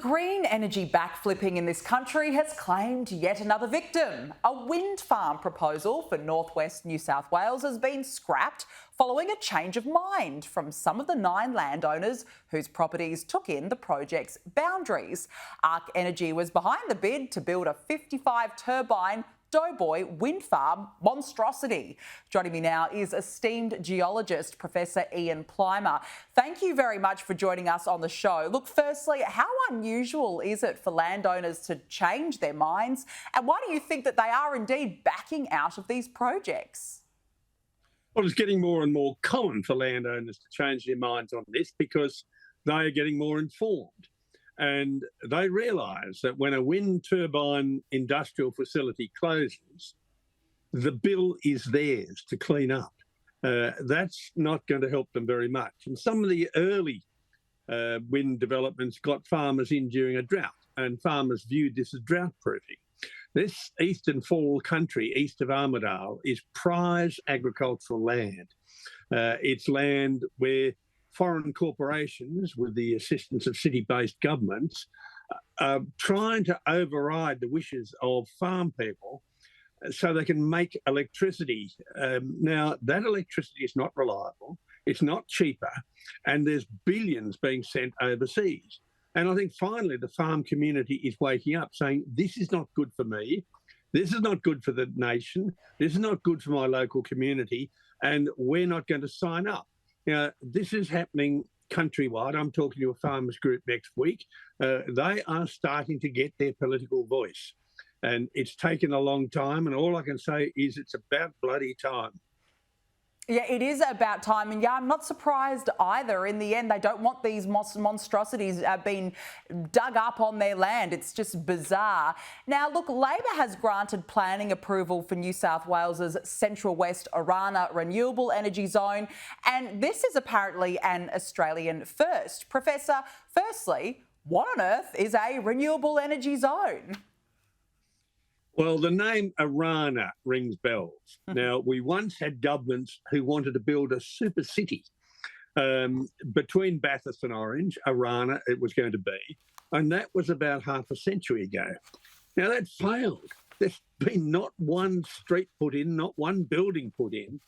green energy backflipping in this country has claimed yet another victim. A wind farm proposal for northwest New South Wales has been scrapped following a change of mind from some of the 9 landowners whose properties took in the project's boundaries. Ark Energy was behind the bid to build a 55-turbine Doughboy Wind Farm monstrosity. Joining me now is esteemed geologist Professor Ian Plimer. Thank you very much for joining us on the show. Look, firstly, how unusual is it for landowners to change their minds? And why do you think that they are indeed backing out of these projects? Well, it's getting more and more common for landowners to change their minds on this because they are getting more informed. And they realise that when a wind turbine industrial facility closes, the bill is theirs to clean up. That's not going to help them very much. And some of the early wind developments got farmers in during a drought, and farmers viewed this as drought proofing. This eastern fall country, east of Armidale, is prize agricultural land. It's land where foreign corporations, with the assistance of city-based governments, are trying to override the wishes of farm people so they can make electricity. Now, that electricity is not reliable, it's not cheaper, and there's billions being sent overseas. And I think finally the farm community is waking up saying, this is not good for me, this is not good for the nation, this is not good for my local community, and we're not going to sign up. Now, this is happening countrywide. I'm talking to a farmers group next week. They are starting to get their political voice. And it's taken a long time. And all I can say is it's about bloody time. Yeah, it is about time. And yeah, I'm not surprised either. In the end, they don't want these monstrosities being dug up on their land. It's just bizarre. Now, look, Labor has granted planning approval for New South Wales's Central West Orana Renewable Energy Zone. And this is apparently an Australian first. Professor, firstly, what on earth is a renewable energy zone? Well, the name Orana rings bells. Now, we once had governments who wanted to build a super city between Bathurst and Orange. Orana it was going to be, and that was about half a century ago. Now, that failed. There's been not one street put in, not one building put in,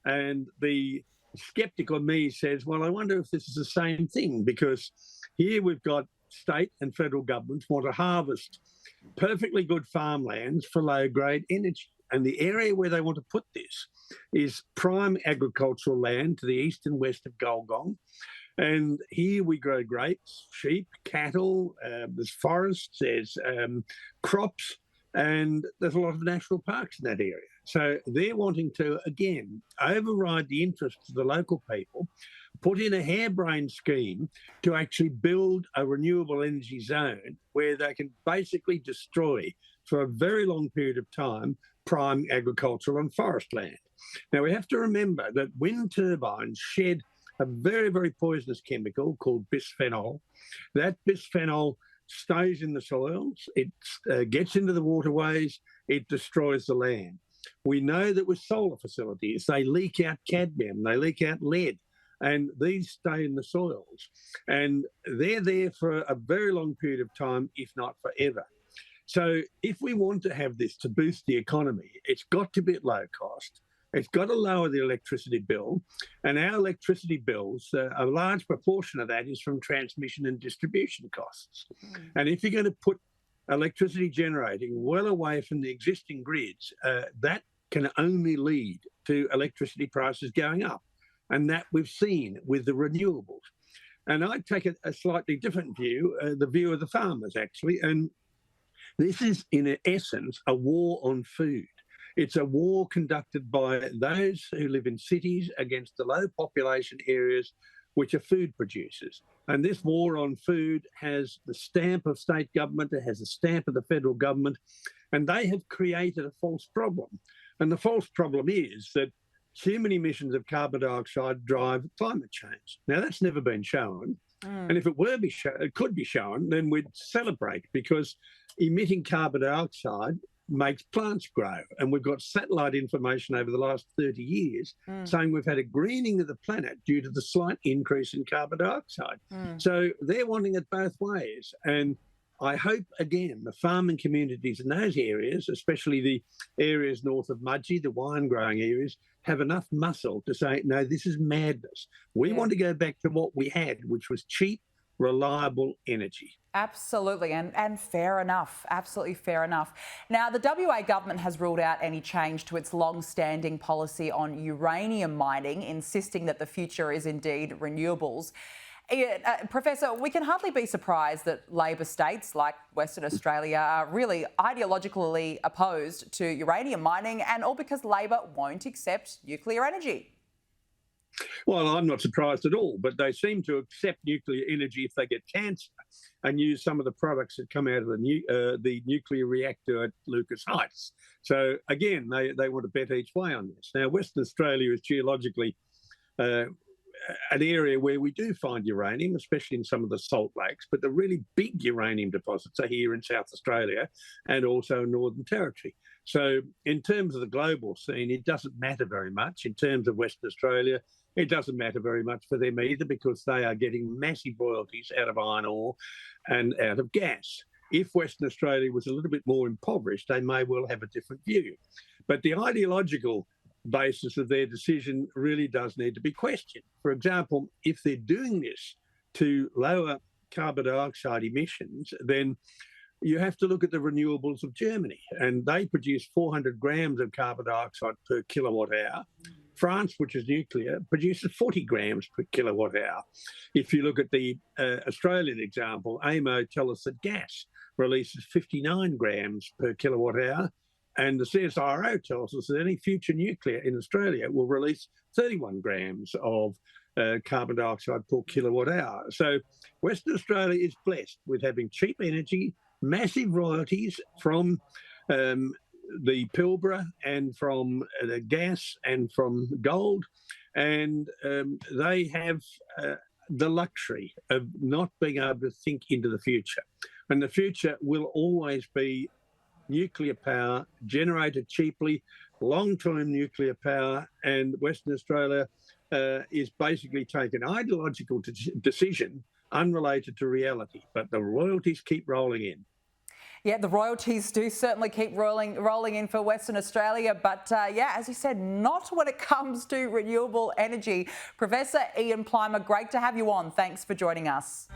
and the sceptic on me says, well, I wonder if this is the same thing, because here we've got state and federal governments want to harvest perfectly good farmlands for low-grade energy. And the area where they want to put this is prime agricultural land to the east and west of Golgong. And here we grow grapes, sheep, cattle, there's forests, there's crops, and there's a lot of national parks in that area. So they're wanting to, again, override the interests of the local people, put in a harebrained scheme to actually build a renewable energy zone where they can basically destroy, for a very long period of time, prime agricultural and forest land. Now, we have to remember that wind turbines shed a very, very poisonous chemical called bisphenol. That bisphenol stays in the soils, it gets into the waterways, it destroys the land. We know that with solar facilities, they leak out cadmium, they leak out lead, and these stay in the soils. And they're there for a very long period of time, if not forever. So if we want to have this to boost the economy, it's got to be at low cost. It's got to lower the electricity bill. And our electricity bills, a large proportion of that is from transmission and distribution costs. And if you're going to put electricity generating well away from the existing grids, that can only lead to electricity prices going up. And that we've seen with the renewables. And I take a slightly different view, the view of the farmers, actually. And this is, in essence, a war on food. It's a war conducted by those who live in cities against the low population areas which are food producers. And this war on food has the stamp of state government, it has the stamp of the federal government, and they have created a false problem. And the false problem is that human emissions of carbon dioxide drive climate change. Now, that's never been shown. And if it could be shown, then we'd celebrate, because emitting carbon dioxide makes plants grow. And we've got satellite information over the last 30 years saying we've had a greening of the planet due to the slight increase in carbon dioxide. So they're wanting it both ways. And I hope, again, the farming communities in those areas, especially the areas north of Mudgee, the wine growing areas, have enough muscle to say, no, this is madness. We want to go back to what we had, which was cheap, reliable energy. Absolutely, and fair enough, absolutely fair enough. Now, the WA government has ruled out any change to its long-standing policy on uranium mining, insisting that the future is indeed renewables. Professor, we can hardly be surprised that Labor states like Western Australia are really ideologically opposed to uranium mining, and all because Labor won't accept nuclear energy. Well, I'm not surprised at all, but they seem to accept nuclear energy if they get cancer and use some of the products that come out of the nuclear reactor at Lucas Heights. So, again, they want to bet each way on this. Now, Western Australia is geologically an area where we do find uranium, especially in some of the salt lakes, but the really big uranium deposits are here in South Australia and also Northern Territory. So in terms of the global scene, it doesn't matter very much. In terms of Western Australia, it doesn't matter very much for them either, because they are getting massive royalties out of iron ore and out of gas. If Western Australia was a little bit more impoverished, they may well have a different view. But the ideological basis of their decision really does need to be questioned. For example, if they're doing this to lower carbon dioxide emissions, then you have to look at the renewables of Germany, and they produce 400 grams of carbon dioxide per kilowatt hour. France, which is nuclear, produces 40 grams per kilowatt hour. If you look at the Australian example, AMO tell us that gas releases 59 grams per kilowatt hour, and the CSIRO tells us that any future nuclear in Australia will release 31 grams of carbon dioxide per kilowatt hour. So Western Australia is blessed with having cheap energy, massive royalties from the Pilbara and from the gas and from gold, and they have the luxury of not being able to think into the future. And the future will always be nuclear power, generated cheaply, long-term nuclear power, and Western Australia is basically taking an ideological decision unrelated to reality, but the royalties keep rolling in. Yeah, the royalties do certainly keep rolling in for Western Australia, but yeah, as you said, not when it comes to renewable energy. Professor Ian Plimer, great to have you on. Thanks for joining us.